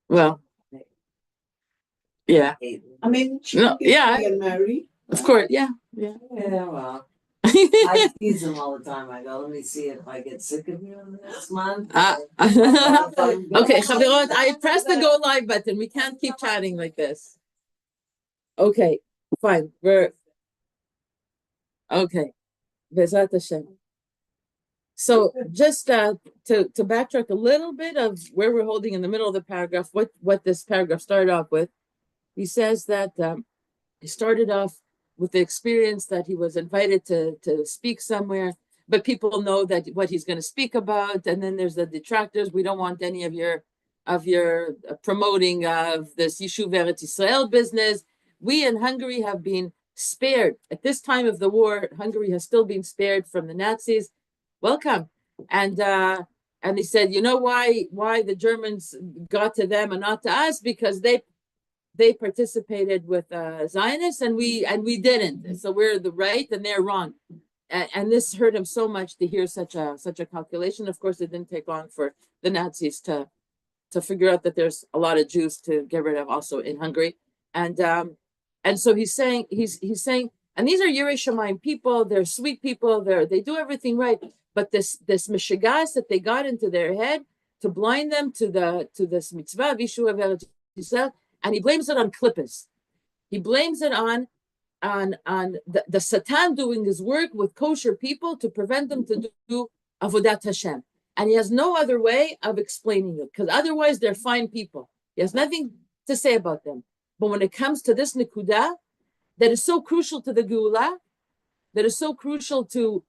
Well, yeah. I mean, getting married. Of course, yeah. Yeah, well. I tease him all the time. I go, let me see if I get sick of you in the next month. Okay, Chavirot, I pressed the go live button. We can't keep chatting like this. Okay, fine. Okay. Bezat Hashem. So just to backtrack a little bit of where we're holding in the middle of the paragraph, what this paragraph started off with, he says that he started off with the experience that he was invited to speak somewhere, but people know that what he's going to speak about, and then there's the detractors. We don't want any of your promoting of this Yishuv Eretz Yisrael business. We in Hungary have been spared at this time of the war. Hungary has still been spared from the Nazis. Welcome, and he said, you know why the Germans got to them and not to us, because they participated with Zionists and we didn't. So we're the right and they're wrong. And this hurt him so much to hear such a calculation. Of course, it didn't take long for the Nazis to figure out that there's a lot of Jews to get rid of also in Hungary. And so he's saying, and these are Yirei Shamayim people, they're sweet people, they do everything right. But this mishigas that they got into their head to blind them to this mitzvah, Yishuv Eretz Yisrael, and he blames it on klippas. He blames it on the Satan doing his work with kosher people to prevent them to do avodat Hashem. And he has no other way of explaining it, because otherwise they're fine people. He has nothing to say about them. But when it comes to this nekuda, that is so crucial to the geula, that is so crucial to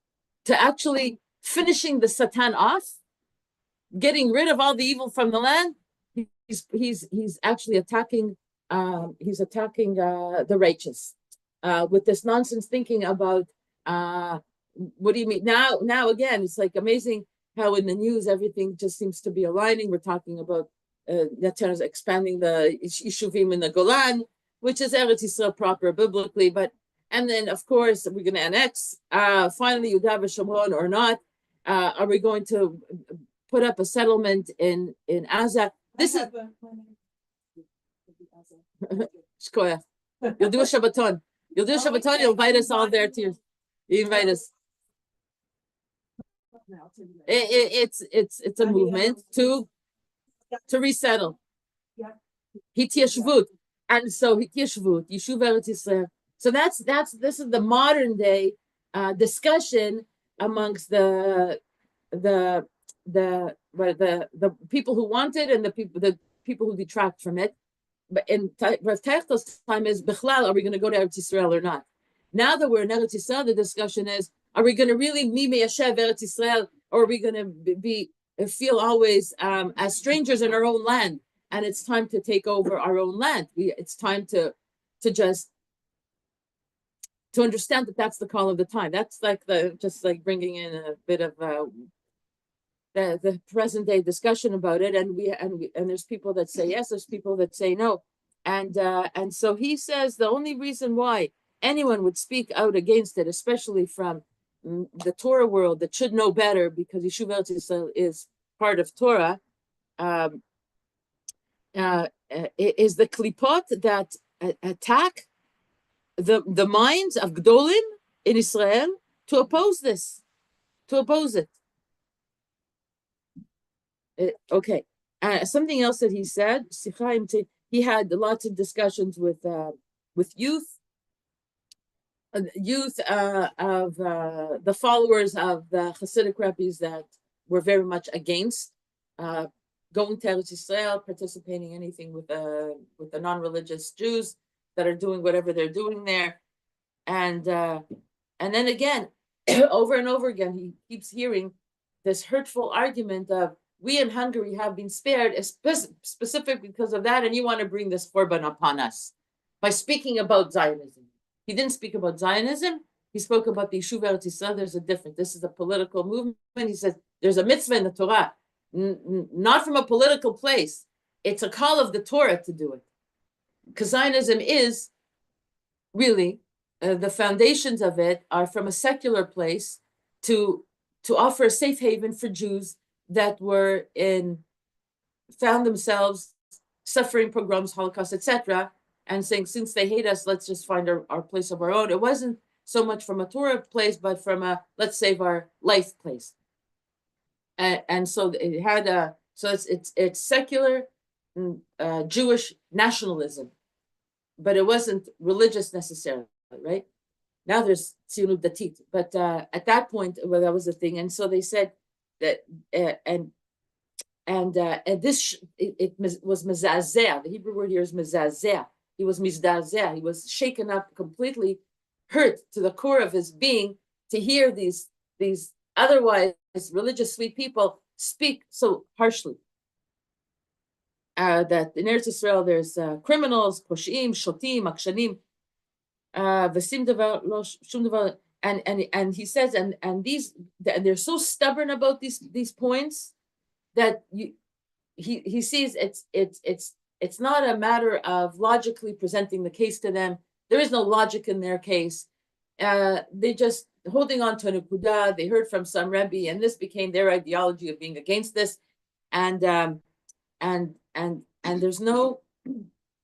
actually finishing the Satan off, getting rid of all the evil from the land, he's actually attacking the righteous with this nonsense thinking about what do you mean now again, it's like amazing how in the news everything just seems to be aligning. We're talking about Netanyahu expanding the Yishuvim in the Golan, which is Eretz Yisrael proper biblically, and then of course we're going to annex finally Yehuda v'Shomron or not. Are we going to put up a settlement in Gaza? This is Shkoya. You'll do a Shabbaton. You'll invite us all there too. You invite us. It's a movement to resettle. Hityashvut. And so Hityashvut, Yishuv Eretz Yisrael. So this is the modern day discussion amongst the people who want it and the people who detract from it. But in Rav Techtel's time is Bechlal, are we going to go to Eretz Yisrael or not? Now that we're in Eretz Yisrael, the discussion is, are we going to really Yeshiv Eretz Yisrael, or are we going to feel always as strangers in our own land? And it's time to take over our own land. It's time to understand that that's the call of the time. That's like just bringing in a bit of the present day discussion about it, and there's people that say yes, there's people that say no, and so he says the only reason why anyone would speak out against it, especially from the Torah world that should know better, because Yishuv Eretz Yisrael is part of Torah, is the klipot that attack the minds of Gdolim in Israel to oppose it. Okay. Something else that he said, he had lots of discussions with youth of the followers of the Hasidic rabbis that were very much against going to Eretz Yisrael, participating in anything with the non-religious Jews that are doing whatever they're doing there, and then again, over and over again, he keeps hearing this hurtful argument of, we in Hungary have been spared specifically because of that, and you want to bring this korban upon us by speaking about Zionism. He didn't speak about Zionism. He spoke about the Yishuv Eretz Yisrael. There's a difference. This is a political movement. He says there's a mitzvah in the Torah, not from a political place. It's a call of the Torah to do it. Because Zionism is really, the foundations of it are from a secular place to offer a safe haven for Jews that were in found themselves suffering pogroms, Holocaust, etc., and saying, since they hate us, let's just find our place of our own. It wasn't so much from a Torah place, but from a let's save our life place. And so it had a so it's secular Jewish nationalism, but it wasn't religious necessarily, right? Now there's tzionut datit, but at that point, well, that was the thing. And so they said that, and this it was mezazeh. The Hebrew word here is mezazeh. He was mizdazeh. He was shaken up, completely hurt to the core of his being to hear these otherwise religious sweet people speak so harshly. That in Eretz Yisrael there's criminals, poshiim, shotim, akshanim, v'sim davar lo shum davar, and he says, and they're so stubborn about these points that he sees it's not a matter of logically presenting the case to them. There is no logic in their case. They just holding on to a nekuda. They heard from some Rebbe, and this became their ideology of being against this, and there's no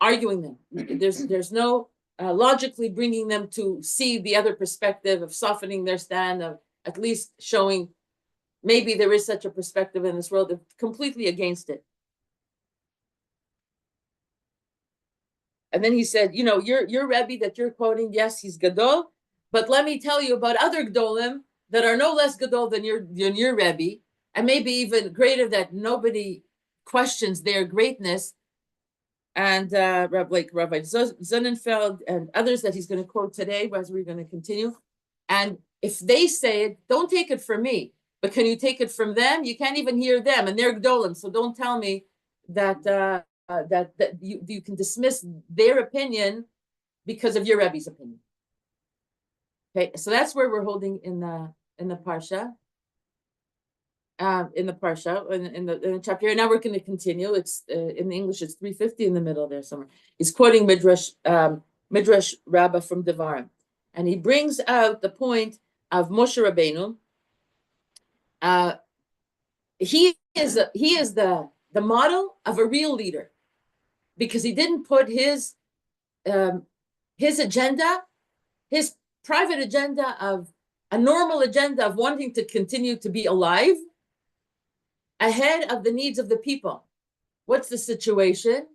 arguing them. There's no logically bringing them to see the other perspective, of softening their stand, of at least showing maybe there is such a perspective in this world. They're completely against it. And then he said, your Rebbe that you're quoting, yes, he's Gadol, but let me tell you about other Gdolim that are no less Gadol than your Rebbe, and maybe even greater, that nobody questions their greatness. And like Rabbi Zonnenfeld and others that he's going to quote today, as we're going to continue. And if they say it, don't take it from me, but can you take it from them? You can't even hear them, and they're Gdolim. So don't tell me that that you can dismiss their opinion because of your Rebbe's opinion. Okay, so that's where we're holding in the parsha. In the chapter. And now we're going to continue. It's in the English. It's 350 in the middle there somewhere. He's quoting Midrash Rabbah from Devarim, and he brings out the point of Moshe Rabbeinu. He is the model of a real leader, because he didn't put his agenda, his private agenda, of a normal agenda of wanting to continue to be alive, ahead of the needs of the people. What's the situation?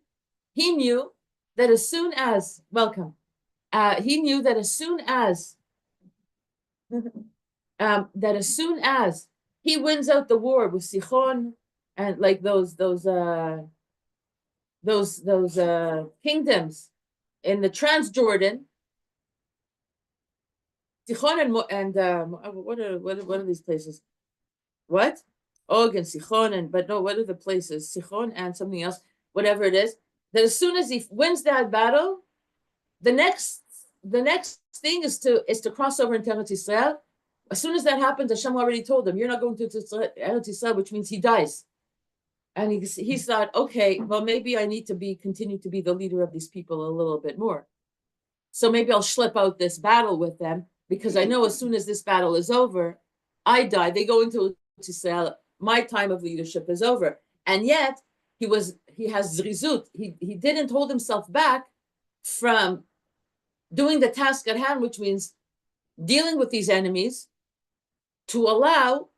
He knew that as soon as he wins out the war with Sichon and like those kingdoms in the Transjordan, Sichon and what are these places? What? Og and Sichon, but no, what are the places? Sichon and something else, whatever it is. That as soon as he wins that battle, the next thing is to cross over into Eretz Yisrael. As soon as that happens, Hashem already told him, you're not going to Eretz Yisrael, which means he dies. And he thought, okay, well, maybe I need to continue to be the leader of these people a little bit more. So maybe I'll schlep out this battle with them, because I know as soon as this battle is over, I die. They go into Eretz Yisrael. My time of leadership is over. And yet he has zrizut. He didn't hold himself back from doing the task at hand, which means dealing with these enemies, to allow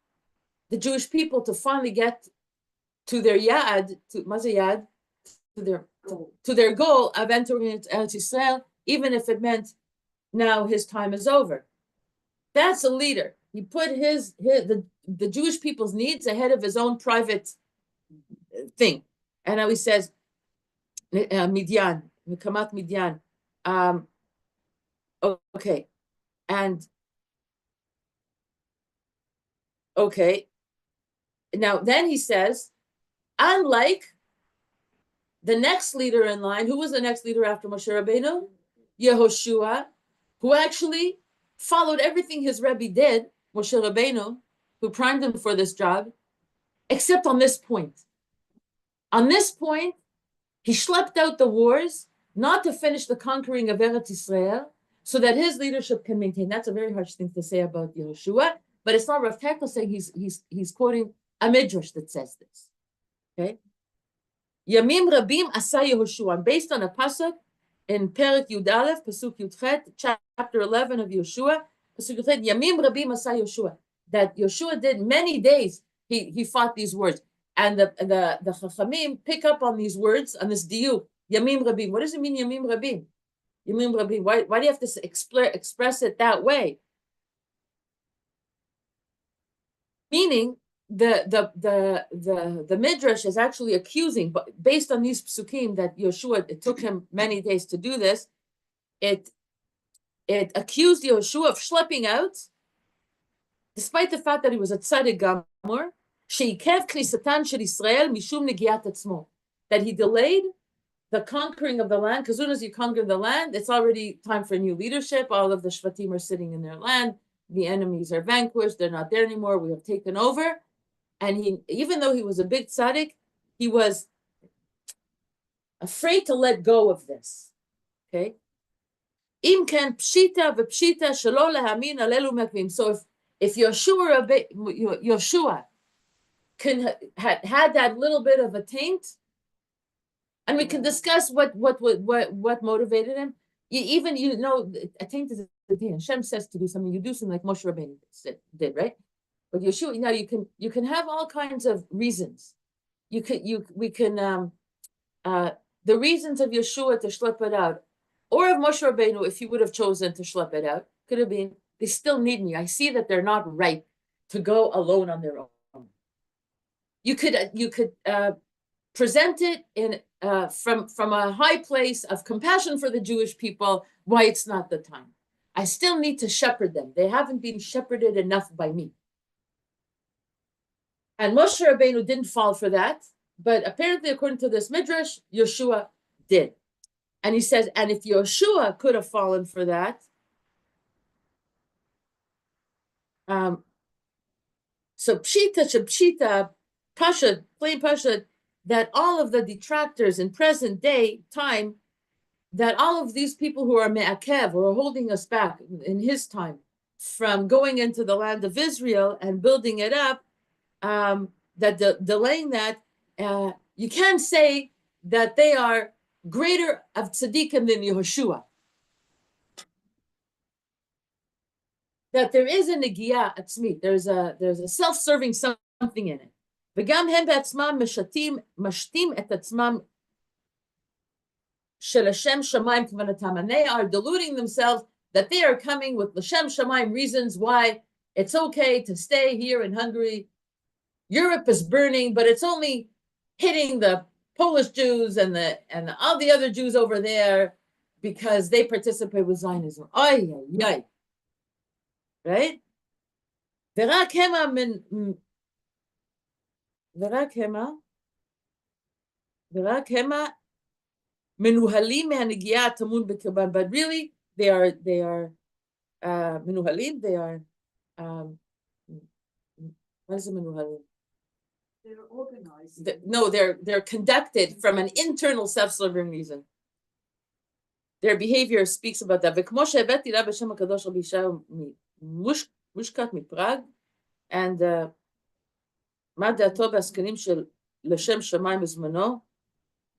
the Jewish people to finally get to their yad, to their goal of entering Eretz Yisrael, even if it meant now his time is over. That's a leader. He put the Jewish people's needs ahead of his own private thing. And now he says, Midian, Mikamat Midian. Okay. And okay. Now then he says, unlike the next leader in line, who was the next leader after Moshe Rabbeinu? Yehoshua, who actually followed everything his Rebbe did, Moshe Rabbeinu, who primed him for this job, except on this point. On this point, he schlepped out the wars, not to finish the conquering of Eretz Yisrael, so that his leadership can maintain. That's a very harsh thing to say about Yehoshua, but it's not Rav Tekel saying, he's quoting a midrash that says this. Okay? Yamim Rabim Asa Yehoshua, based on a pasuk in Perek Yud Aleph, pasuk Yud Chet, chapter 11 of Yeshua, pasuk Yud Chet, Yamim Rabim Asa Yeshua, that Yeshua did many days. He fought these words, and the Chachamim pick up on these words, on this diuk, Yamim Rabim. What does it mean, Yamim Rabim? Yamim Rabim. Why do you have to express it that way? Meaning, the midrash is actually accusing, but based on these psukim that Yeshua, it took him many days to do this. It accused Yeshua of schlepping out, despite the fact that he was a tzaddik gamur, sheikev knisatan shel Yisrael mishum negiat atzmo, that he delayed the conquering of the land, because as soon as you conquer the land, it's already time for new leadership. All of the shvatim are sitting in their land. The enemies are vanquished. They're not there anymore. We have taken over. And he, even though he was a big tzaddik, he was afraid to let go of this. Okay? Im ken pshita v'pshita shelo lehamin alelu mekvim. So if Yeshua had that little bit of a taint, and we can discuss what motivated him. A taint is a taint. Hashem says to do something, you do something like Moshe Rabbeinu did, right? But Yeshua, you can have all kinds of reasons. The reasons of Yeshua to schlep it out, or of Moshe Rabbeinu, if he would have chosen to schlep it out, could have been, they still need me. I see that they're not ripe to go alone on their own. You could present it in from a high place of compassion for the Jewish people, why it's not the time. I still need to shepherd them. They haven't been shepherded enough by me. And Moshe Rabbeinu didn't fall for that, but apparently, according to this midrash, Yeshua did. And he says, and if Yeshua could have fallen for that, so pshita, pasha, plain pasha, that all of the detractors in present day time, that all of these people who are me'akev, who are holding us back in his time from going into the land of Israel and building it up, delaying that, you can't say that they are greater of tzaddikim than Yehoshua. That there is a negiah atzmi, there's a self-serving something in it. וגם הם בעצמם משתים את עצמם של לשם שמיים כוונתם, and they are deluding themselves that they are coming with לשם שמיים reasons why it's okay to stay here in Hungary. Europe is burning, but it's only hitting the Polish Jews and all the other Jews over there because they participate with Zionism. Ay, ay, ay. Right? ורק המה מנוהלים מהנגיעה הטמון בקרבם, but really they are מנוהלים, they are what is it מנוהלים? They're organized. No, they're conducted from an internal self-serving reason. Their behavior speaks about that. וכמו שהבאתי לה בשם הקדוש רבי ישעיהו מושקת מפראג, and מה דעתו בעסקנים של לשם שמיים בזמנו,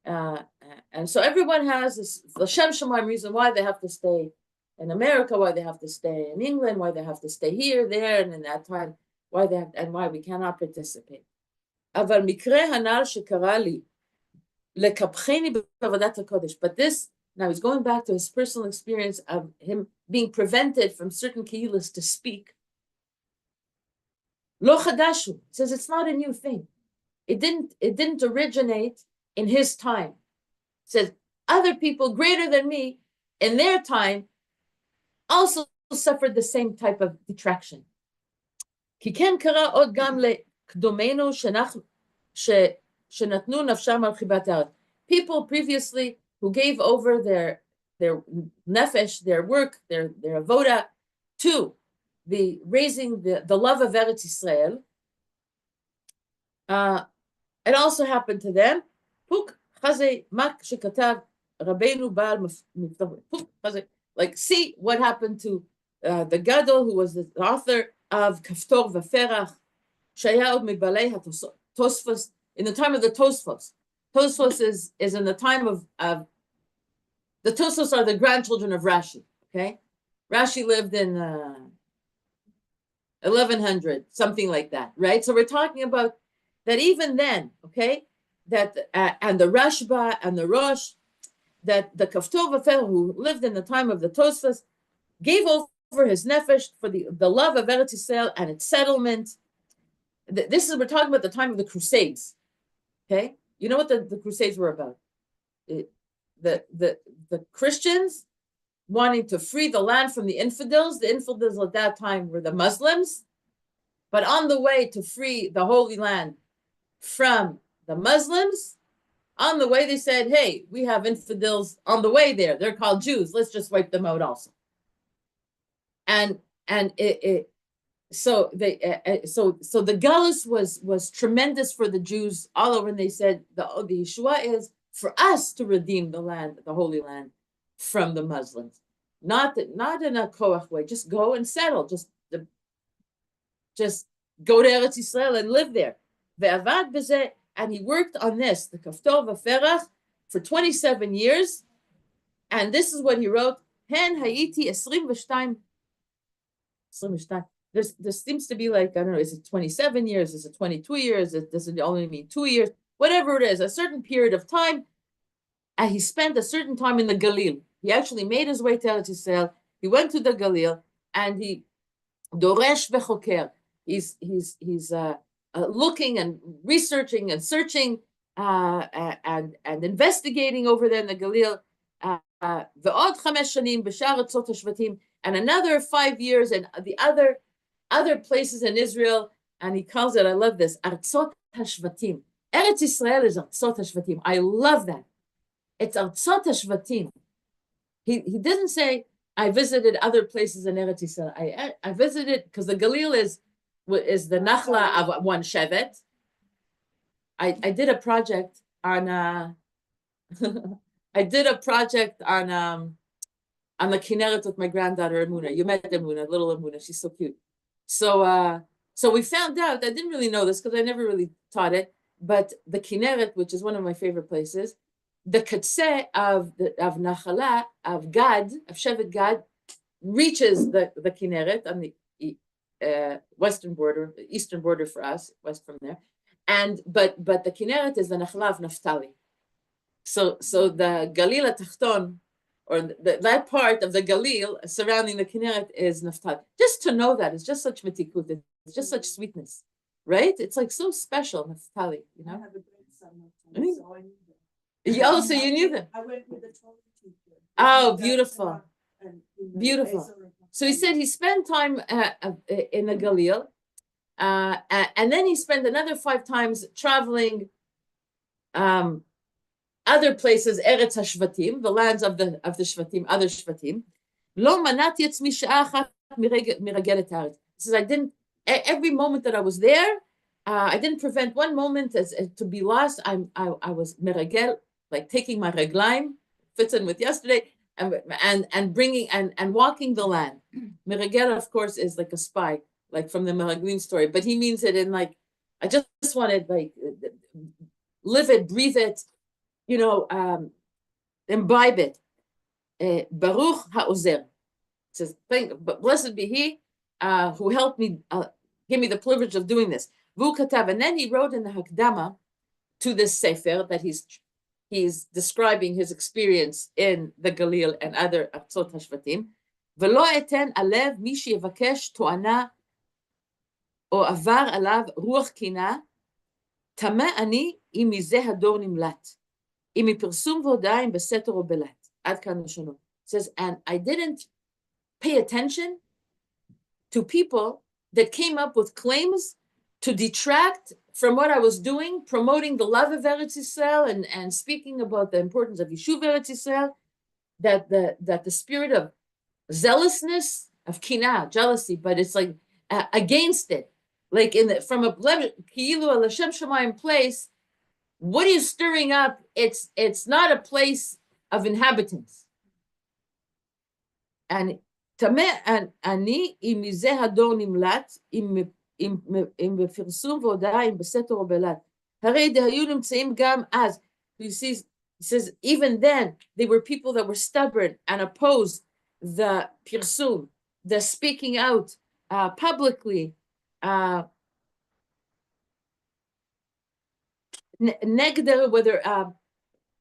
and so everyone has this לשם שמיים reason why they have to stay in America, why they have to stay in England, why they have to stay here, there, and in that time, why they have, and why we cannot participate. אבל מקרה הנ"ל שקרה לי, לקפחני בעבודת הקודש, but this, now he's going back to his personal experience of him being prevented from certain keilas to speak. Lo chadashu, says it's not a new thing. It didn't originate in his time. It says other people greater than me in their time also suffered the same type of detraction. כי כן קרה עוד גם לקדומנו שנתנו נפשם על חיבת הארץ. People previously who gave over their nefesh, their work, their avoda to the raising the love of Eretz Yisrael. It also happened to them. Puk chazei mak shekatav Rabbeinu Baal Miftah. Puk chazei. Like, see what happened to the Gadol, who was the author of Kaftor Vaferach, Shaya od Mibalei HaTosfos, in the time of the Tosfos. Tosfos is in the time of the Tosfos are the grandchildren of Rashi. Okay, Rashi lived in 1100, something like that, right? So we're talking about that even then, okay, that and the Rashba and the Rosh, that the Kaftov Afer, who lived in the time of the Tosfos, gave over his nefesh for the love of Eretz Yisrael and its settlement. This is, we're talking about the time of the Crusades, okay? You know what the Crusades were about? The Christians wanting to free the land from the infidels. The infidels at that time were the Muslims, but on the way to free the Holy Land from the Muslims, on the way they said, hey, we have infidels on the way there. They're called Jews. Let's just wipe them out also. So the galus was tremendous for the Jews all over, and they said the Yeshua is for us to redeem the land, the Holy Land, from the Muslims, not in a koach way. Just go and settle. Just go to Eretz Yisrael and live there. And he worked on this, the Kaftov Aferach, for 27 years, and this is what he wrote. Hen hayiti 22. There seems to be like, I don't know, is it 27 years? Is it 22 years? Does it only mean 2 years? Whatever it is, a certain period of time. And he spent a certain time in the Galil. He actually made his way to Eretz Yisrael. He went to the Galil, and he doresh v'choker. He's looking and researching and searching and investigating over there in the Galil. Ve'od 5 shanim b'shar atzot hashvatim, and another 5 years in the other places in Israel, and he calls it, I love this, Artzot Hashvatim. Eretz Yisrael is Artzot Hashvatim. I love that. It's Artzot Hashvatim. He didn't say, I visited other places in Eretz Yisrael. I visited, because the Galil is the Nachla of one Shevet. I did a project on on the Kinneret with my granddaughter Emuna. You met Emuna, little Emuna. She's so cute. So we found out. I didn't really know this because I never really taught it. But the Kinneret, which is one of my favorite places, the Katseh of Nachala of Gad, of Shevet Gad, reaches the Kinneret on the western border, eastern border for us, west from there. But the Kinneret is the Nachala of Naphtali. So the Galil Tachton, or that part of the Galil surrounding the Kinneret, is Naphtali. Just to know that, it's just such mitikut, it's just such sweetness, right? It's like so special, Naphtali, you know? I have a grandson, Naphtali, so I knew them. So you knew them. I went with the Torah teacher. Oh, beautiful. Beautiful. So he said he spent time in the Galil, and then he spent another 5 times traveling other places, Eretz HaShvatim, the lands of the Shvatim, other Shvatim. Lo manati etzmi she'ah achat miragelet haaretz. He says, I didn't, every moment that I was there, I didn't prevent one moment as to be lost. I was miragel, like taking my reglaim, fits in with yesterday, and bringing and walking the land. Miragel, of course, is like a spy, like from the Meraglim story, but he means it in like, I just wanted like live it, breathe it, you know, imbibe it. Baruch ha'ozer. It says, blessed be he who helped me, give me the privilege of doing this. V'hu katav, and then he wrote in the Hakdama to this sefer that he's describing his experience in the Galil and other Artzot HaShvatim. V'lo eten alev mi sheyevakesh to'ana o avar alav ruach kina tama ani im mizeh hador nimlat im mipersum v'hoda'ah im beseter o belat. Ad kan l'shono. Says, and I didn't pay attention to people that came up with claims to detract from what I was doing, promoting the love of Eretz Yisrael and speaking about the importance of Yishuv Eretz Yisrael, that the spirit of zealousness, of kina, jealousy, but it's like against it, like from a ki'ilu al Hashem Shemayim place. What are you stirring up? It's not a place of inhabitants. And tameh ani im mizeh hador nimlat im בפרסום והודעה, עם בסתר או בלט. הרי דהיו נמצאים גם אז. He says, even then, they were people that were stubborn and opposed the pirsum, the speaking out publicly, negder, whether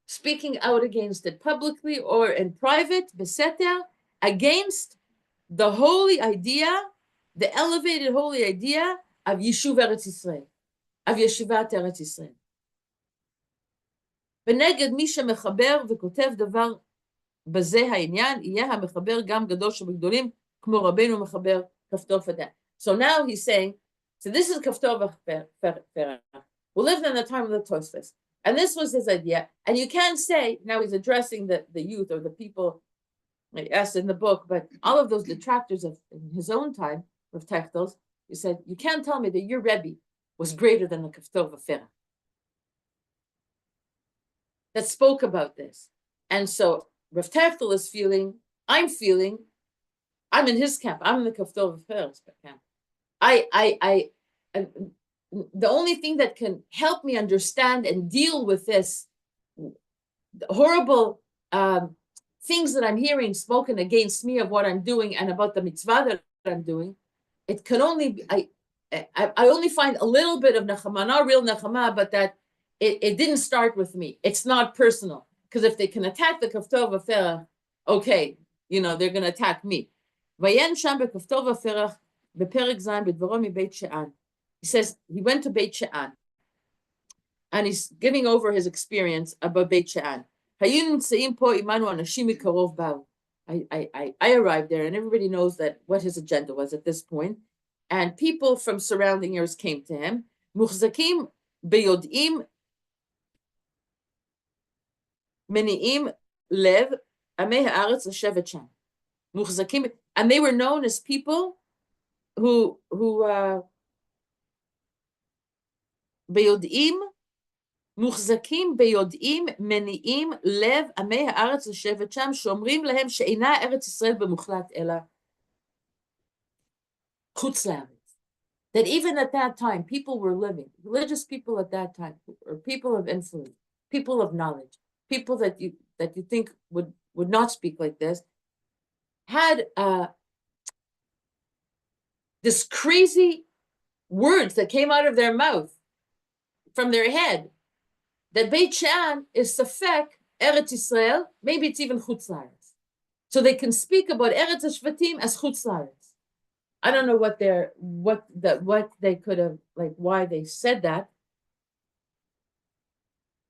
speaking out against it publicly or in private, beseter, against the holy idea, the elevated holy idea of Yishuv Eretz Yisrael, of Yeshivat Eretz Yisrael. ונגד מי שמחבר וכותב דבר בזה העניין, יהיה המחבר גם גדול שבגדולים, כמו רבינו מחבר כפתור פתח. So now he's saying, so this is כפתור ופרח. We lived in the time of the Tosfos, and this was his idea. And you can't say, now he's addressing the youth or the people, yes, in the book, but all of those detractors of in his own time, of Detractors, he said, you can't tell me that your Rebbe was greater than the כפתור ופרח that spoke about this. And so Rav Teftel is feeling, I'm in his camp. I'm in the Kaftor Affairs camp. The only thing that can help me understand and deal with this horrible things that I'm hearing spoken against me of what I'm doing and about the mitzvah that I'm doing, it can only be, I only find a little bit of nechama, not real nechama, but that it didn't start with me. It's not personal. Because if they can attack the Kaftor V'Ferach, okay, they're going to attack me. Vayen sham beKaftor V'Ferach bePerek Zayin b'dvaro miBeit She'an. He says he went to Beit She'an, and he's giving over his experience about Beit She'an. Hayun nitzeim po imanu anashim mikarov ba'u. I arrived there, and everybody knows that what his agenda was at this point. And people from surrounding areas came to him. Muchzakim beyod'im meni'im lev amei ha'aretz l'shevet sham. Muchzakim, and they were known as people who beyod'im מוחזקים ביודעים מניעים לב עמי הארץ לשבת שם, שאומרים להם שאינה ארץ ישראל במוחלט אלא חוץ לארץ. That even at that time, people were living, religious people at that time, or people of influence, people of knowledge, people that you think would not speak like this, had this crazy words that came out of their mouth, from their head, that Beit She'an is Safek, Eretz Yisrael, maybe it's even Chutz La'aretz. So they can speak about Eretz HaShvatim as Chutz La'aretz. I don't know what they could have, like, why they said that,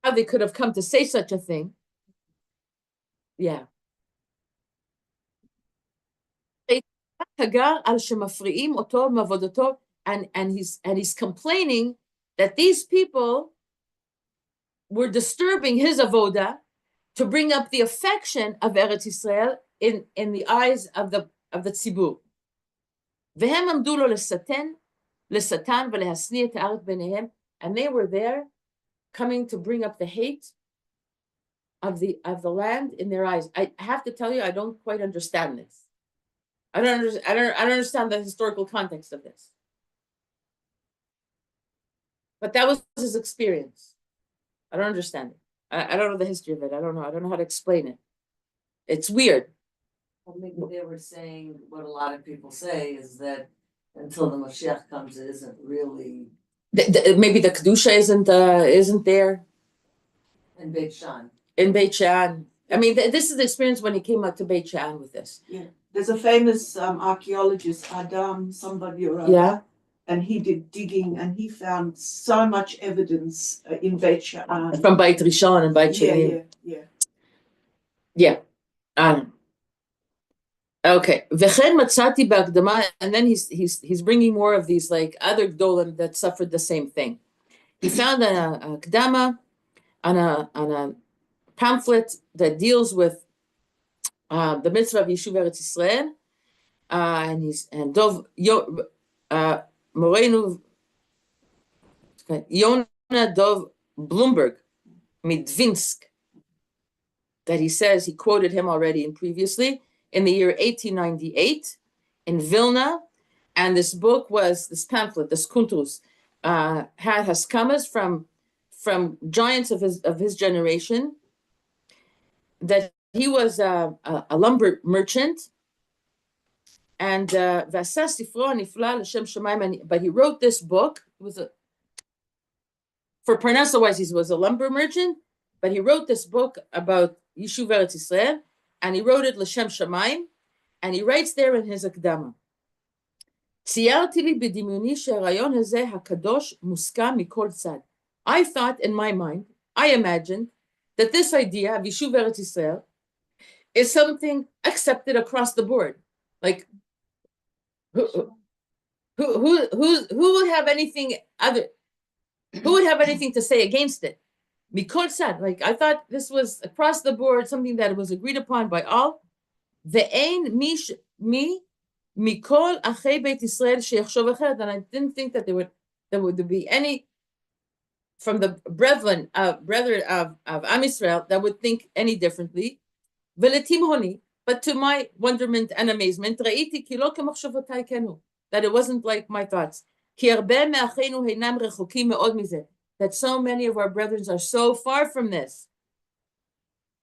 how they could have come to say such a thing. Yeah. And he's complaining that these people were disturbing his avoda to bring up the affection of Eretz Yisrael in the eyes of the tzibur. And they were there coming to bring up the hate of the land in their eyes. I have to tell you, I don't quite understand this. I don't understand the historical context of this. But that was his experience. I don't understand it. I don't know the history of it. I don't know how to explain it. It's weird. Well, maybe they were saying what a lot of people say is that until the Mashiach comes, it isn't really. Maybe the kedusha isn't there. In Beit She'an. In Beit She'an. I mean, this is the experience when he came out to Beit She'an with this. Yeah, there's a famous archaeologist, Adam, somebody or other. Yeah. And he did digging, and he found so much evidence in Beit She'an. From Beit Rishon and Beit She'anim. Yeah. I don't know. Okay. V'chen matzati b'akdama, and then he's bringing more of these like other gdolim that suffered the same thing. He found a akdama on a pamphlet that deals with the mitzvah of Yishuv Eretz Yisrael, and Dov Morenu Yona Dov Bloomberg Midvinsk, that he says, he quoted him already and previously, in the year 1898 in Vilna, and this pamphlet, this kuntrus, had haskamas from from giants of his generation, that he was a lumber merchant, and but he wrote this book. It was for Parnassa wise, he was a lumber merchant, but he wrote this book about Yishuv Eretz Yisrael, and he wrote it L'Shem Shamayim, and he writes there in his Akdama, I thought in my mind, I imagined that this idea of Yishuv Eretz Yisrael is something accepted across the board. Like, who would have anything other? Who would have anything to say against it? Mikol Sad. Like, I thought this was across the board, something that was agreed upon by all. Ve'ein mi mikol achei Beit Yisrael sheyachshov acheret. And I didn't think that there would be any from the brethren of Am Yisrael that would think any differently. Ve'letimhoni. But to my wonderment and amazement, re'iti ki lo kemachshavotay kenu, that it wasn't like my thoughts. Ki harbe me'acheinu heinam rechokim me'od mizeh, that so many of our brethren are so far from this.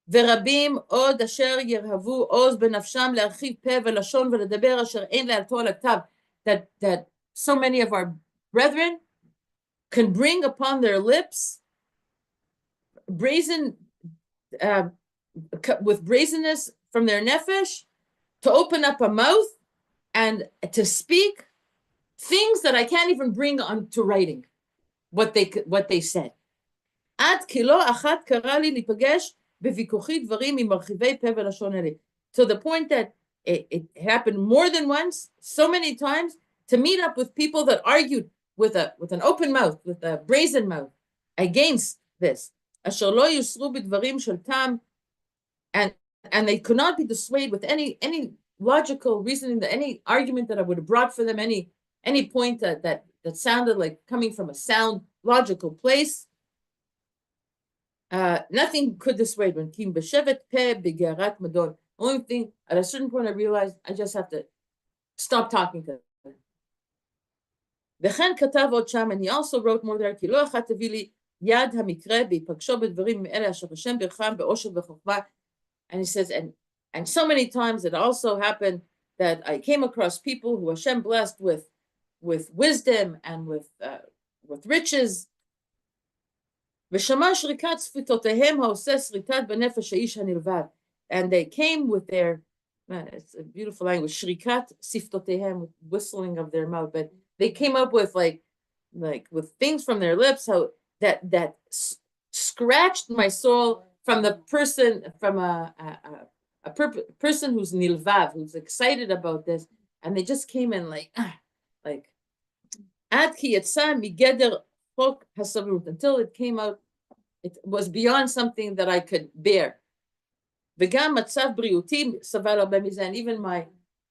Ve'rabim od asher yerhavu oz benafsham le'archiv peh ve'lashon ve'ledaber asher ein le'alto al haktav, that so many of our brethren can bring upon their lips with brazenness from their nefesh, to open up a mouth and to speak things that I can't even bring onto writing, what they said. To the point that it happened more than once, so many times, to meet up with people that argued with an open mouth, with a brazen mouth, against this. And they could not be dissuaded with any logical reasoning, any argument that I would have brought for them, any point that sounded like coming from a sound, logical place. Nothing could dissuade them. Only thing, at a certain point, I realized I just have to stop talking to them. And he also wrote more there, and he says, and so many times it also happened that I came across people who Hashem blessed with wisdom and with riches. And they came with their, man, it's a beautiful language, shrikat siftotehem, with whistling of their mouth, but they came up with like with things from their lips, how that scratched my soul, from the person, from a person who's nilvav, who's excited about this, and they just came in like ad ki yatsa migeder chok hasavut, until it came out, it was beyond something that I could bear. V'gam matzav briuti savar הרבה מזה, and even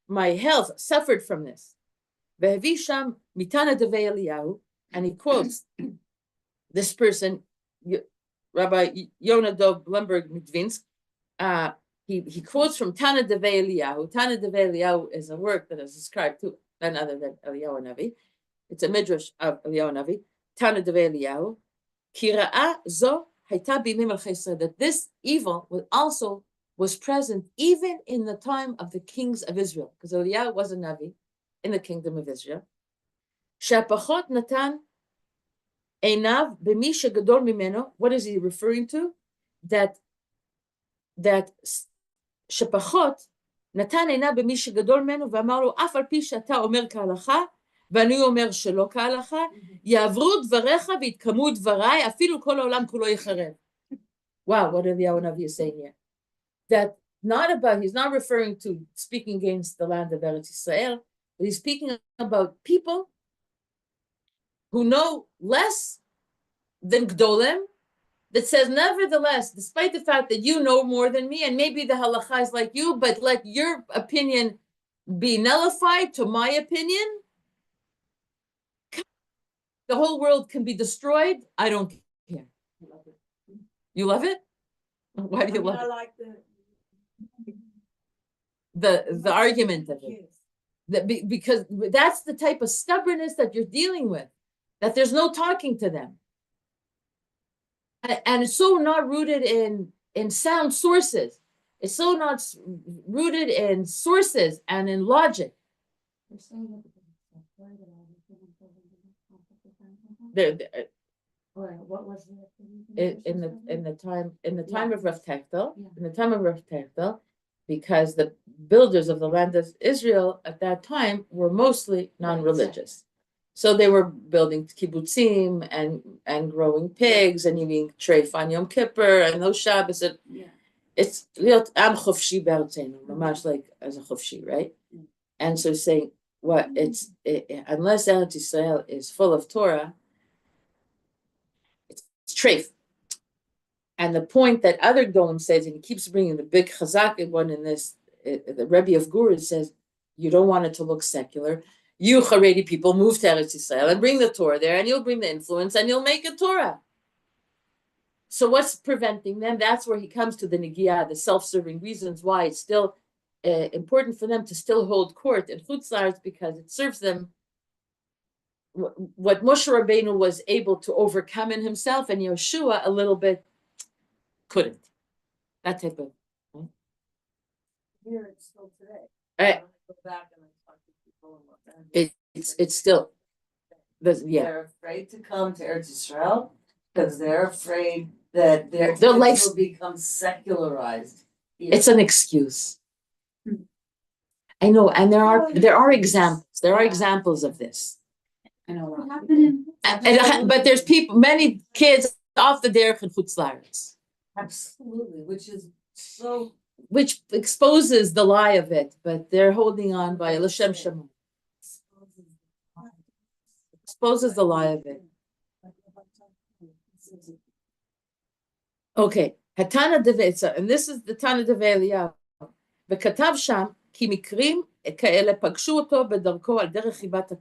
my health suffered from this. Ve'hevi sham mitana devei Eliyahu, and he quotes this person, Rabbi Yonah Dov Lemberg Midvinsk. He quotes from Tana Devei Eliyahu. Tana Devei Eliyahu is a work that is ascribed to none other than Eliyahu Navi. It's a midrash of Eliyahu Navi. Tana Devei Eliyahu. Ki ra'a zo hayta bimei melchei Yisrael, that this evil was present even in the time of the kings of Israel, because Eliyahu was a Navi in the kingdom of Israel. She'apachot natan einav b'mi shegadol mimeno. What is he referring to? That shepachot natan einav b'mi shegadol mimeno v'amar lo af al pi she'ata omer k'halacha ואני אומר שלא כהלכה, יעברו דבריך ויתקמו דבריי, אפילו כל העולם כולו יחרב. Wow, what Eliyahu Navi is saying here. That he's not referring to speaking against the land of Eretz Yisrael, but he's speaking about people who know less than Gdolem, that says, nevertheless, despite the fact that you know more than me, and maybe the halacha is like you, but let your opinion be nullified to my opinion, the whole world can be destroyed. I don't care. You love it? Why do you love it? I like The argument of it. yes. Because that's the type of stubbornness that you're dealing with, that there's no talking to them. and it's so not rooted in sound sources. It's so not rooted in sources and in logic. What was In the time of Rav Techtel, because the builders of the land of Israel at that time were mostly non-religious. So they were building kibbutzim and growing pigs and eating treif on Yom Kippur and those Shabbos. It's liot am chofshi be'artzenu, mamash like as a chofshi, right? And so saying unless Eretz Yisrael is full of Torah, it's treif. And the point that other Golim says, and he keeps bringing the big chazak one in this, the Rebbe of Gura says, you don't want it to look secular. You Haredi people move to Eretz Yisrael and bring the Torah there, and you'll bring the influence, and you'll make a Torah. So what's preventing them? That's where he comes to the Negiah, the self-serving reasons why it's still important for them to still hold court in Chutz La'aretz, because it serves them what Moshe Rabbeinu was able to overcome in himself, and Yeshua a little bit couldn't. That type of. Here it's still today. Right. Go back and talk to people and what It's still. Yeah. They're afraid to come to Eretz Yisrael because they're afraid that their Their kids life- will become secularized. It's an excuse. I know, and there are examples. There are examples of this. I know What what happened in? But there's many kids off the derech in Chutz La'aretz, Absolutely, which is so. which exposes the lie of it. But they're holding on by L'Shem Shema. Exposes the lie of it. Okay, Hatana Devetza, and this is the Tana Develiah. וכתב שם כי מקרים כאלה פגשו אותו בדרכו על דרך חיבת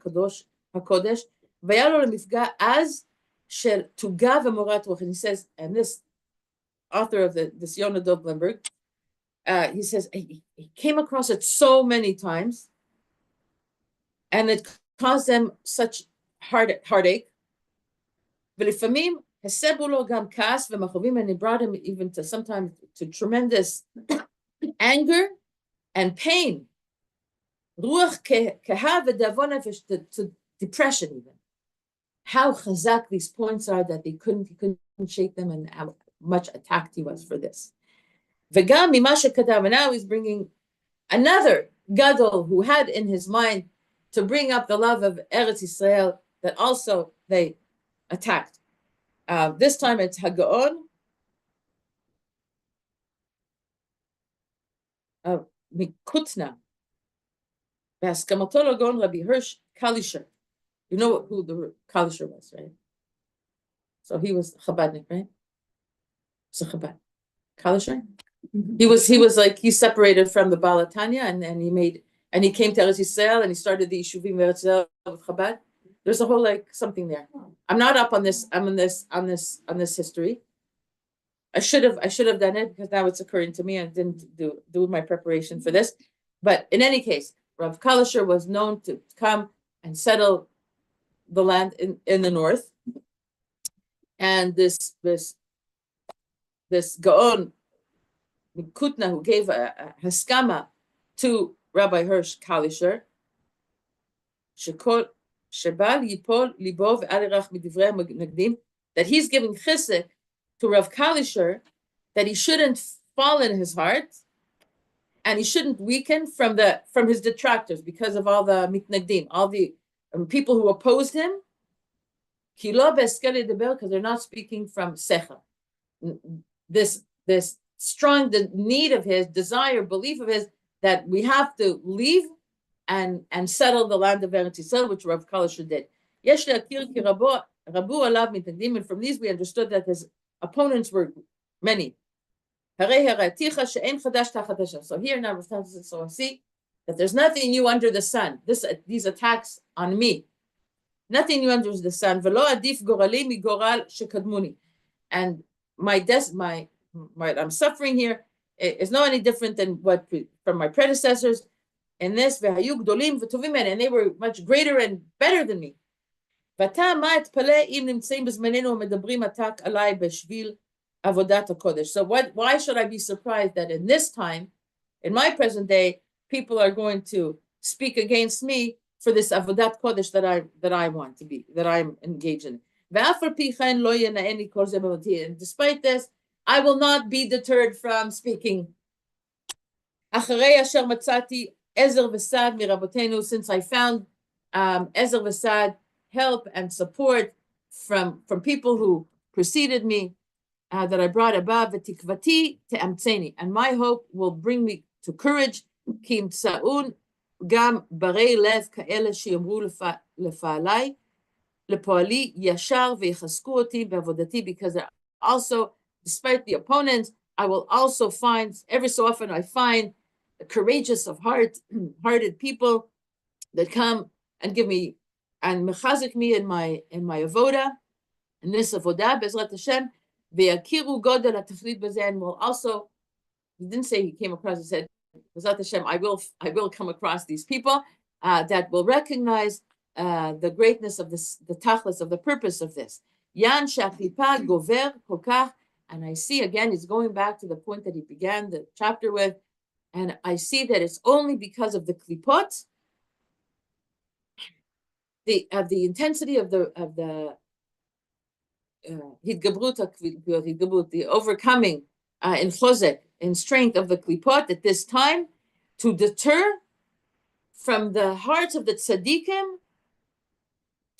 הקודש, והיה לו למפגע אז של תוגה ומורת רוח. And he says, and this author of this Yonah Dov Lemberg, he says he came across it so many times, and it caused them such heartache. ולפעמים הסבו לו גם כעס ומכאובים, and it brought him even to sometimes to tremendous anger and pain, ruach keha v'davon nefesh, to depression even. How chazak these points are that he couldn't shake them, and how much attacked he was for this. V'gam mima shekadav, and now he's bringing another gadol who had in his mind to bring up the love of Eretz Yisrael that also they attacked. This time it's Hagaon Mikutna, בהסכמתו לגאון Rabbi Hirsch Kalisher. You know who the Kalisher was, right? So he was Chabadnik, right? So Chabad. Kalisher? He was like, he separated from the Balatanya, and he came to Eretz Yisrael, and he started the Yishuvim Eretz Yisrael with Chabad. There's a whole something there. I'm not up on this. I'm on this history. I should have done it, because now it's occurring to me. I didn't do my preparation for this. But in any case, Rav Kalisher was known to come and settle the land in the north. And this Gaon Mikutna, who gave a haskama to Rabbi Hirsch Kalisher, that he's giving chesed to Rav Kalisher, that he shouldn't fall in his heart, and he shouldn't weaken from his detractors, because of all the mitnagdim, all the people who opposed him, because they're not speaking from sechel. This strong need of his, desire, belief of his, that we have to leave and settle the land of Eretz Yisrael, which Rav Kalisher did. And from these we understood that his opponents were many. So here now Rav Kalisher says, so I see that there's nothing new under the sun. These attacks on me, nothing new under the sun. And what I'm suffering here is not any different than what from my predecessors in this, and they were much greater and better than me. ואתה מה אתפלא אם נמצאים בזמננו ומדברים עתק עליי בשביל עבודת הקודש. So why should I be surprised that in this time, in my present day, people are going to speak against me for this avodat kodesh that I want to be, that I'm engaged in. And despite this, I will not be deterred from speaking. Since I found Ezer V'Sad help and support from people who preceded me, that I brought above, and my hope will bring me to courage. גם ברי לב כאלה שיאמרו לפועלי ישר ויחזקו אותי בעבודתי, because also, despite the opponents, I will also find, every so often I find courageous of hearted people that come and give me, and mechazik me in my avoda, in this avoda, Bezrat Hashem, ויכירו גודל התכלית בזה, and will also, he didn't say he came across, he said, Bezrat Hashem, I will come across these people that will recognize the greatness of this, the tachlis of the purpose of this. Yan shaklipa gover kokach, and I see again, he's going back to the point that he began the chapter with, and I see that it's only because of the klipot, the intensity of the hitgabrut, the overcoming in chozek, in strength of the klipot at this time, to deter from the hearts of the tzaddikim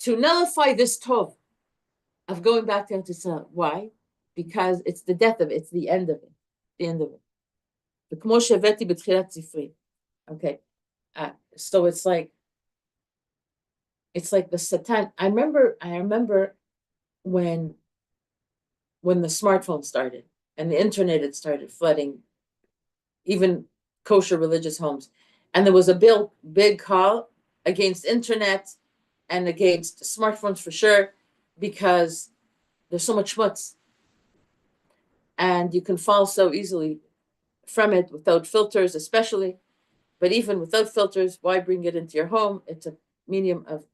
to nullify this tov of going back to Eretz Yisrael. Why? Because it's the death of it, it's the end of it, the end of it. Okay, so it's like the Satan. I remember when the smartphone started and the internet had started flooding even kosher religious homes, and there was a big call against internet and against smartphones for sure, because there's so much schmutz and you can fall so easily from it without filters, especially. But even without filters, why bring it into your home? It's a medium of.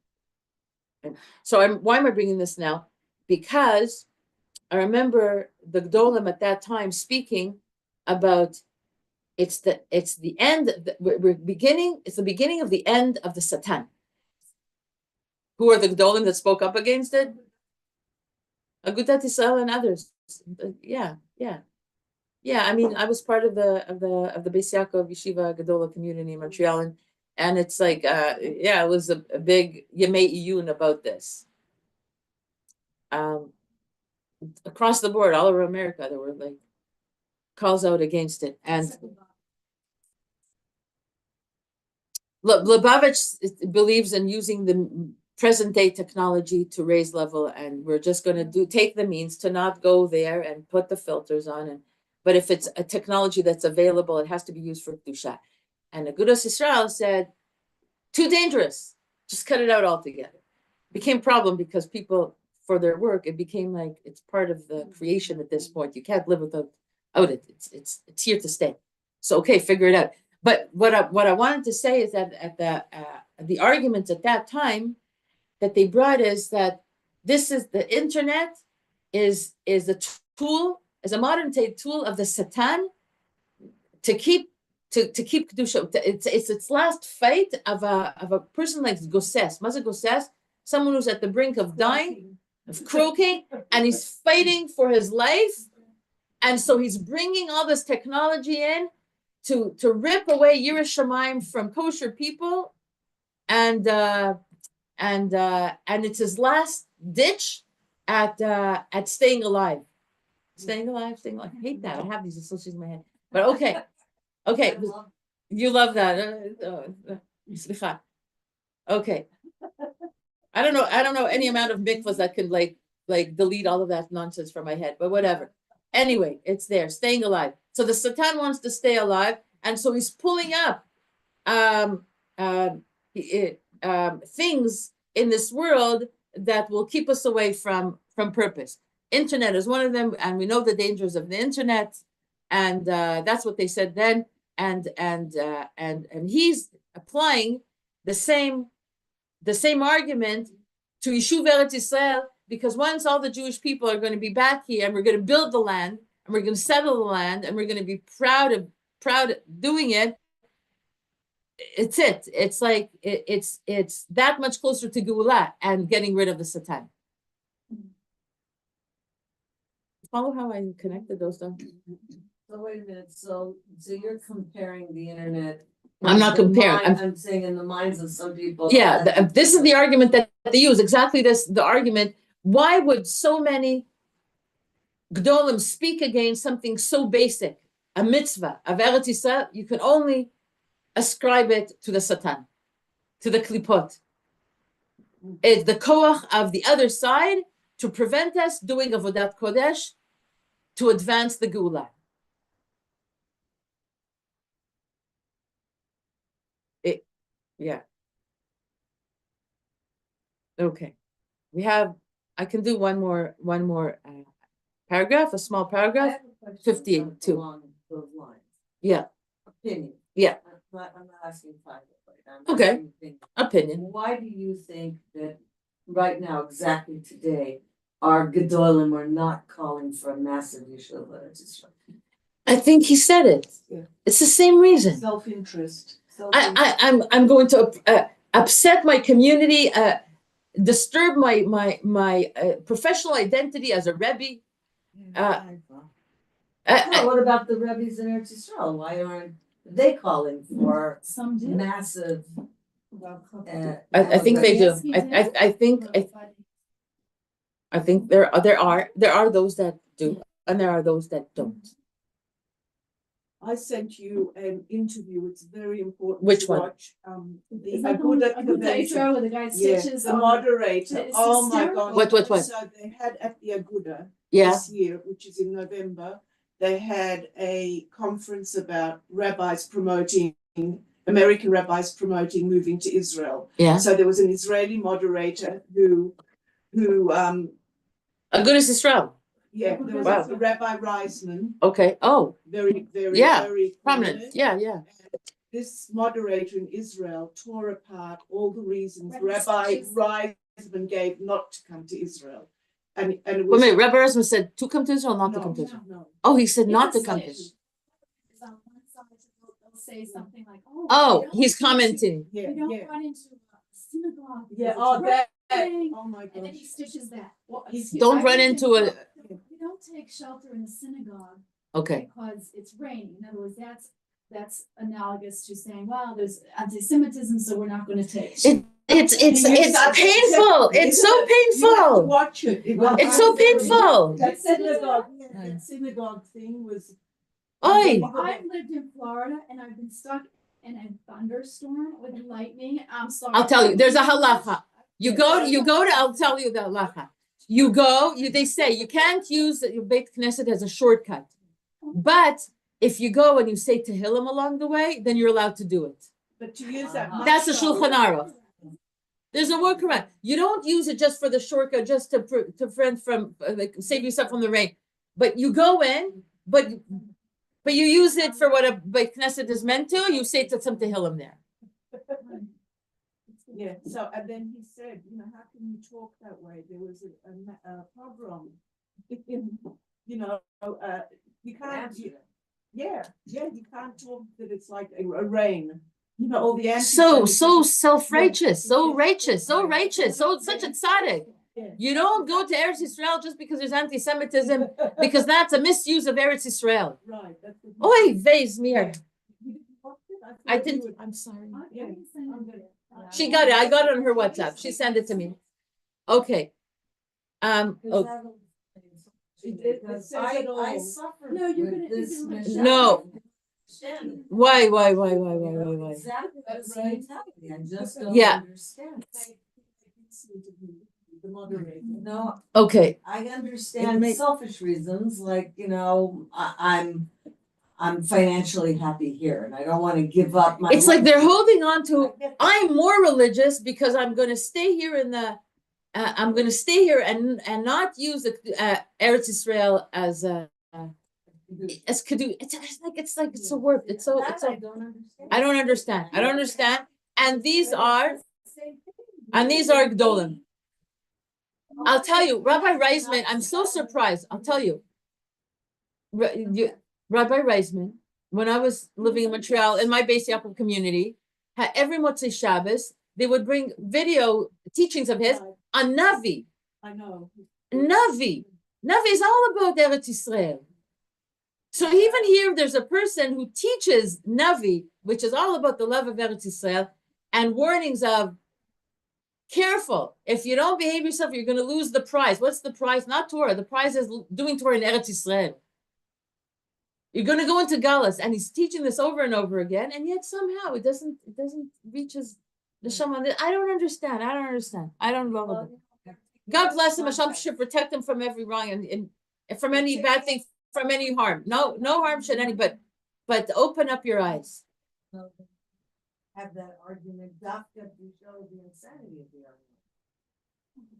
So why am I bringing this now? Because I remember the Gdolim at that time speaking about it's the end. It's the beginning of the end of the Satan. Who are the Gdolim that spoke up against it? Agudat Yisrael and others. Yeah. I mean, I was part of the Beis Yaakov Yeshiva Gedola community in Montreal, and it's like, it was a big Yemei Iyun about this. Across the board, all over America, there were like calls out against it. And Lubavitch believes in using the present day technology to raise level, and we're just going to take the means to not go there and put the filters on. But if it's a technology that's available, it has to be used for Kedusha. And Agudas Yisrael said, too dangerous, just cut it out altogether. It became a problem because people, for their work, it became like it's part of the creation at this point. You can't live without it. It's here to stay. So okay, figure it out. But what I wanted to say is that at the arguments at that time that they brought is that this is the internet is a tool, is a modern day tool of the Satan to keep Kedusha. It's its last fight of a person like Goses. Maza Goses, someone who's at the brink of dying, of croaking, and he's fighting for his life. And so he's bringing all this technology in to rip away Yiras Shamayim from kosher people, and it's his last ditch at staying alive. Staying alive. I hate that. I have these associations in my head. But okay. You love that. Okay. I don't know any amount of mikvahs that can like delete all of that nonsense from my head, but whatever. Anyway, it's there, staying alive. So the Satan wants to stay alive, and so he's pulling up things in this world that will keep us away from purpose. Internet is one of them, and we know the dangers of the internet, and that's what they said then. And he's applying the same argument to Yishuv Eretz Yisrael, because once all the Jewish people are going to be back here and we're going to build the land and we're going to settle the land and we're going to be proud of doing it, it's like it's that much closer to Geulah and getting rid of the Satan. Follow how I connected those dots? So wait a minute, so you're comparing the internet. I'm not comparing. I'm saying in the minds of some people. Yeah, this is the argument that they use. Exactly this, the argument. Why would so many Gdolim speak against something so basic, a mitzvah, of Eretz Yisrael? You can only ascribe it to the Satan, to the klipot. It's the koach of the other side to prevent us doing avodat kodesh, to advance the Geulah. Yeah. Okay. I can do one more paragraph, a small paragraph. 52. Along those lines. Yeah. Opinion. Yeah. I'm not asking privately. Okay. Asking Opinion. why do you think that right now, exactly today, our Gedolim are not calling for a massive Yishuv? I think he said it. Yeah. It's the same reason. Self-interest. I'm going to upset my community, disturb my professional identity as a Rebbe. What about the Rebbe's in Eretz Yisrael? Why aren't they calling for Some do. massive? I think they do. I think there are those that do, and there are those that don't. I sent you an interview. It's very important. Which to one? Watch. The Is that the one, Aguda convention. where the guy Yeah, stitches the on moderator. it's Oh my hysterical. God. What? So they had at the Aguda Yeah. this year, which is in November, they had a conference about American rabbis promoting moving to Israel. Yeah. So there was an Israeli moderator who Agudas Yisrael. there was Wow. Rabbi Reisman, very Yeah. very prominent. Yeah. This moderator in Israel tore apart all the reasons Rabbi Rabbi Stitches. Reisman gave not to come to Israel. And it Wait a was minute, Rabbi Erasmus said to come to Israel, or not to no, come to Israel. no. Oh, he said It's not a to come to stitch. Israel. Is on one side, they'll say something like, Oh, we don't he's run into- commenting. Yeah, We don't yeah. run into a synagogue. Yeah, because oh it's that raining, oh my and then he gosh. stitches that. Don't run into a. We don't take shelter in a synagogue Okay. because it's raining. In other words, that's analogous to saying, well, there's anti-Semitism, so we're not going to take. It's painful. It's so You have to painful. watch it. It's so painful. That synagogue thing was Oi. I've lived in Florida and I've been stuck in a thunderstorm with lightning. I'm sorry. I'll tell you. There's a halacha. You go to. I'll tell you the halacha. They say you can't use your Beit Knesset as a shortcut, but if you go and you say Tehillim along the way, then you're allowed to do it. But to use that That's the mashal- Shulchan Aruch. There's a workaround. You don't use it just for the shortcut, just to prevent from save yourself from the rain. But you go in, but you use it for what a Beit Knesset is meant to. You say to some Tehillim there. Yeah, so, and then he said, how can you talk that way? There was a pogrom. You can't, you can't talk that it's like a rain. All the So self-righteous, so righteous, so such a tzaddik. Yeah. You don't go to Eretz Yisrael just because there's anti-Semitism, because that's a misuse of Eretz Yisrael. Right, that's the Oy vez mir. I thought didn't. you would- I'm sorry. Yeah. I'm good. She got it. I got it on her WhatsApp. She sent it to me. Okay. Oh, It says it all. I suffer No, you're with gonna- this. you're gonna- mentality. No. Understand. why? Exactly this mentality. I just don't Yeah. understand. The moderator. No, Okay. I understand makes- selfish reasons, like, I'm financially happy here and I don't want to give up my. It's like they're life. holding on to. I get that. I'm more religious because I'm going to stay here I'm going to stay here and not use the Eretz Yisrael as kedu. It's a word. It's so. That I don't understand. I don't understand. And these are Gdolim. I'll tell you, Rabbi Reisman, I'm so surprised. I'll tell you. Rabbi Reisman, when I was living in Montreal in my Beis Yaakov community, every Motzei Shabbos, they would bring video teachings of his on Navi. I know. Navi. Navi is all about Eretz Yisrael. So even here, there's a person who teaches Navi, which is all about the love of Eretz Yisrael, and warnings of, careful, if you don't behave yourself, you're going to lose the prize. What's the prize? Not Torah. The prize is doing Torah in Eretz Yisrael. You're going to go into Galus, and he's teaching this over and over again, and yet somehow it doesn't reach his neshama. I don't understand. I don't know. God bless him. Hashem should protect him from every wrong and from any bad thing, from any harm. No harm should any, but open up your eyes. Have that argument, doctor, to show the insanity of the argument.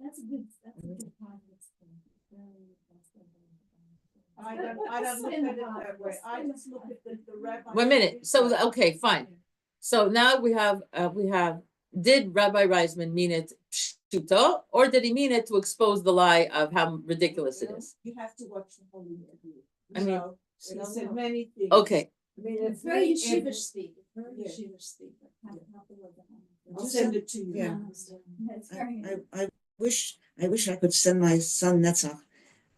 That's a good point. I don't look at it that way. I just look at the rabbi. 1 minute. So okay, fine. So now we have did Rabbi Reisman mean it pshuto, or did he mean it to expose the lie of how ridiculous it is? You have to watch the whole interview. I mean, He said many things. Okay. I mean, It's very Yeshiva speak. It's very Yeah. Yeshiva speak. Not the word that I'm- I'll send it to you. Yeah. It's very. I wish I could send my son Netzach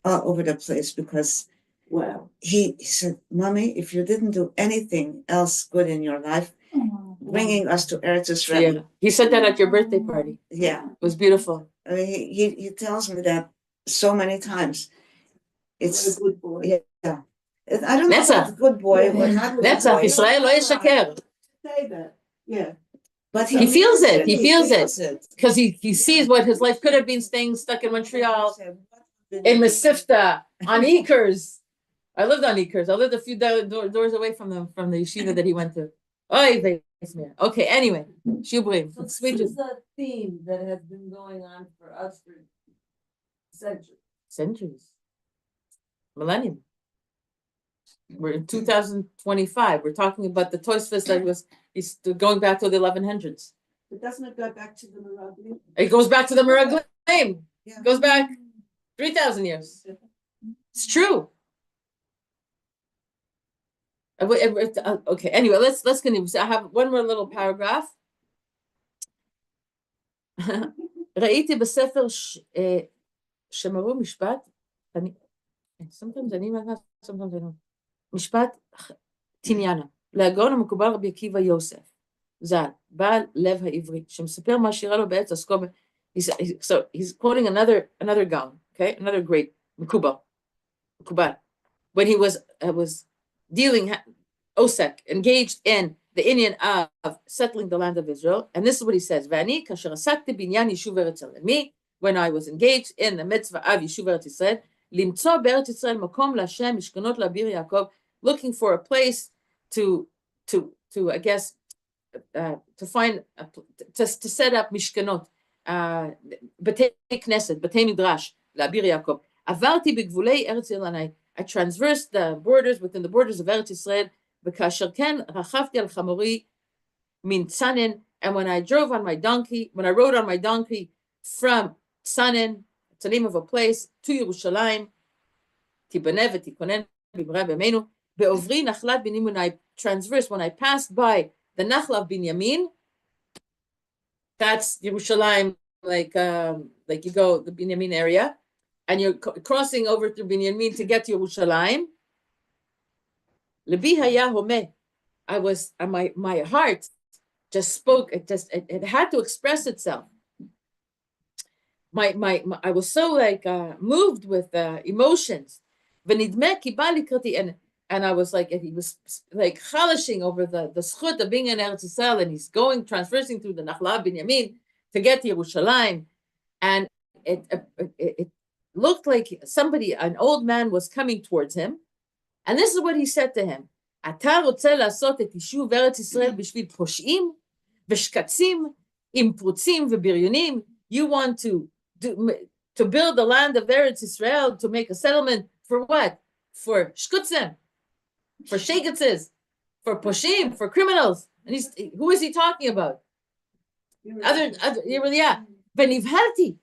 all over the place, because Wow. he said, Mommy, if you didn't do anything else good in your life, Oh, bringing us to Eretz Yeah. Yisrael, He said that at your birthday party. yeah. It was beautiful. I mean, he tells me that so many times. What a It's good boy. yeah. I don't know Netzach. if it's good boy or not good Netzach, boy, Yisrael lo yeshaker. Say that. Yeah. but He feels it. He feels it. Because he sees what his life could have been, staying stuck in Montreal, in In Mesivta, on Ekers. I lived on Ekers. I lived a few doors away from the yeshiva that he went to. Okay, anyway. Shubrim. So this Sweet is a theme that has been going on for us for centuries. centuries. Millennium. We're in 2025. We're talking about the Tosfos that he's going back to the 1100s. But doesn't it go back to the Meraglim? It goes back to the Meraglim. Yeah. Goes back 3,000 years. It's true. Okay, anyway, let's continue. So I have one more little paragraph. ראיתי בספר שמרו משפט, sometimes אני מגעת, sometimes I don't. משפט תניאנה, להגאון המקובל רבי עקיבא יוסף, ז"ל, בעל לב העברי, שמספר מה שירה לו בעץ עסקו, so he's quoting another Gaon, okay, another great מקובל, when he was dealing, Osek, engaged in the Indian of settling the land of Israel, and this is what he says, ואני כאשר עסקתי בעניין יישוב ארץ ישראל, me, when I was engaged in the mitzvah of יישוב ארץ ישראל, למצוא בארץ ישראל מקום להשם משכנות לאביר יעקב, looking for a place to I guess to find to set up משכנות, בתי כנסת, בתי מדרש לאביר יעקב. עברתי בגבולי ארץ ישראל, I traversed the borders within the borders of Eretz Yisrael, וכאשר כן רכבתי על חמורי מן צנן, and when I rode on my donkey from Tzanin, it's the name of a place, to Yerushalayim, תיבנה ותיכונן במהרה בימינו, בעוברי נחלת בנימין, I traversed, when I passed by the Nachla of Binyamin, that's Yerushalayim, like you go the Binyamin area, and you're crossing over through Binyamin to get to Yerushalayim. Lebi haya homeh, I was, my heart just spoke. It had to express itself. I was so moved with emotions. V'nidmeh ki ba likrati, and I was like, he was like chalishing over the zchut of being in Eretz Yisrael, and he's traversing through the Nachla Binyamin to get to Yerushalayim, and it looked like an old man was coming towards him, and this is what he said to him: "Ata rotze לעשות את יישוב ארץ ישראל בשביל פושעים ושקצים עם פרוצים ובריונים." You want to build the land of Eretz Israel, to make a settlement for what? For shkutzim, for shegetzes, for poshim, for criminals. And who is he talking about? Yeah. Benivharti.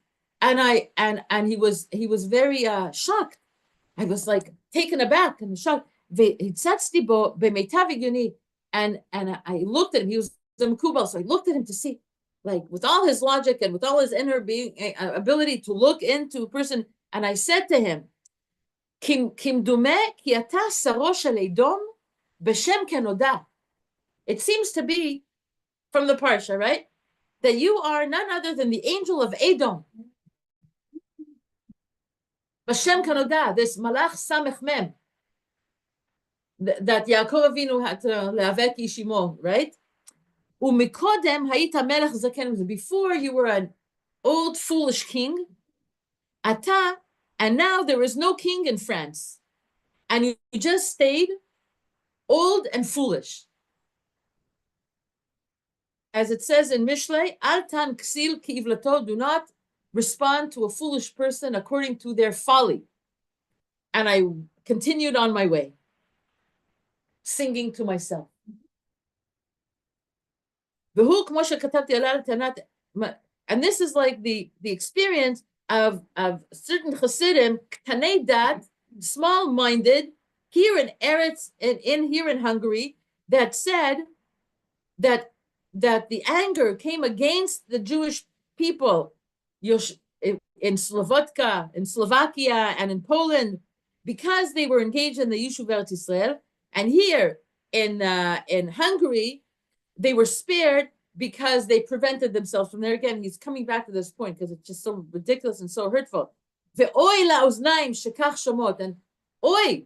and he was very shocked. I was like taken aback and shocked. והצצתי בו במיטב הגיוני, and I looked at him. He was the Makubal, so I looked at him to see, like, with all his logic and with all his inner being ability to look into a person, and I said to him, כמדומה כי אתה שרו של אדום בשם כנודע. It seems to be from the Parsha, right? That you are none other than the angel of Edom. Bashem Kanoda, this Malach Samech Mem, that Yaakov Avinu had to leavek Yishimo, right? Umikodem Haita Melech Zaken, before you were an old foolish king, Ata, and now there is no king in France, and you just stayed old and foolish. As it says in Mishlei, Altan Ksil Kiivlato, do not respond to a foolish person according to their folly. And I continued on my way, singing to myself. And this is like the experience of certain Chassidim, Ktanei Dat, small-minded, here in Eretz, here in Hungary, that said that the anger came against the Jewish people in Slovakia, and in Poland, because they were engaged in the Yishuv Eretz Yisrael, and here in Hungary, they were spared because they prevented themselves from there. Again, he's coming back to this point because it's just so ridiculous and so hurtful. Ve'oi la'oznaim shekach shomot, and oi,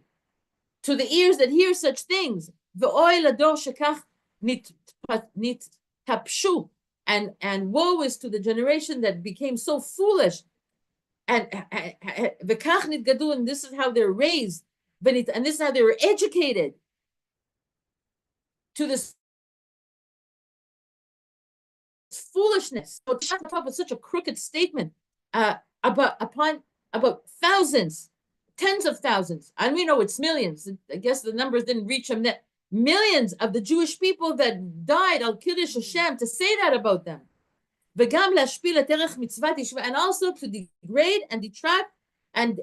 to the ears that hear such things. Ve'oi lador shekach nitapshu, and woe is to the generation that became so foolish. And v'kach nitgadu, and this is how they're raised, and this is how they were educated to this foolishness. So shut up with such a crooked statement about thousands, tens of thousands. And we know it's millions. I guess the numbers didn't reach them. Millions of the Jewish people that died al Kiddush Hashem, to say that about them. And also to degrade and detract and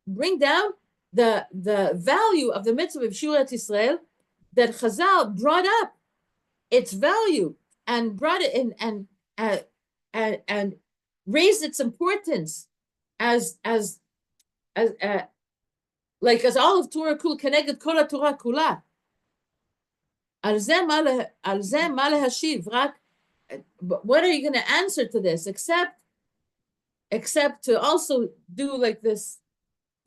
bring down the value of the mitzvah of Yishuv Yisrael, that Chazal brought up its value and brought it in and raised its importance as all of Torah kul keneged kol Torah kula. Al zeh ma lehashiv, what are you going to answer to this except to also do like this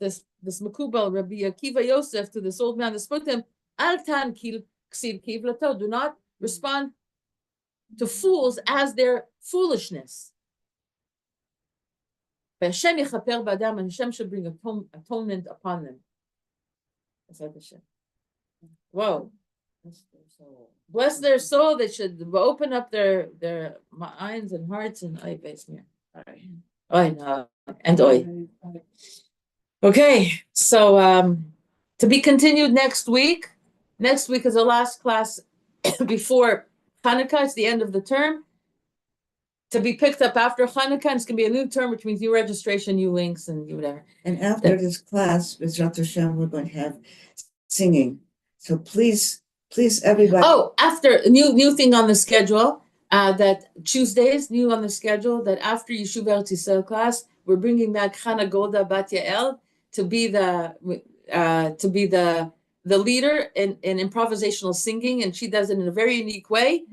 Makubal Rabbi Akiva Yosef, to this old man that spoke to him, Al tan kil ksiv kivlato, do not respond to fools as their foolishness. Hashem yichaper b'adam, and Hashem should bring atonement upon them. Whoa. Bless their soul. They should open up their minds and hearts and eye base here. And oi. Okay, so to be continued next week. Next week is the last class before Hanukkah. It's the end of the term. To be picked up after Hanukkah, it's going to be a new term, which means new registration, new links, and new whatever. And after this class, with Hashem, we're going to have singing. So please, everybody. Oh, after a new thing on the schedule, that Tuesdays, new on the schedule, that after Yishuv Eretz Yisrael class, we're bringing back Chana Golda Bat Yael to be the leader in improvisational singing, and she does it in a very unique way.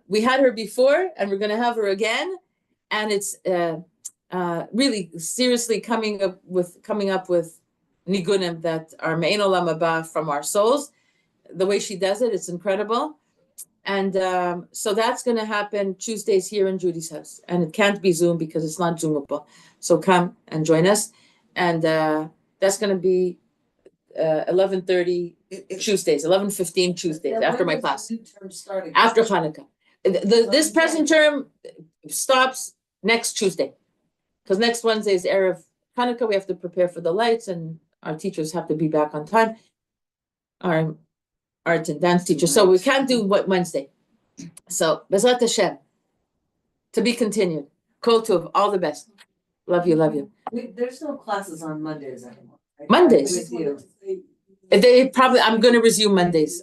We had her before, and we're going to have her again, and it's really seriously coming up with nigunim that are me'en olam haba, from our souls. The way she does it, it's incredible. And so that's going to happen Tuesdays here in Judy's house, and it can't be Zoom because it's not Zoomable. So come and join us, and that's going to be 11:30 Tuesdays, 11:15 Tuesdays, after my class, after Hanukkah. This present term stops next Tuesday, because next Wednesday is Erev Hanukkah. We have to prepare for the lights, and our teachers have to be back on time. Our art and dance teacher, so we can't do Wednesday. So Bezrat Hashem, to be continued. Kol tov, all the best. Love you, love you. There's no classes on Mondays anymore. Mondays? With you. They probably, I'm gonna resume Mondays.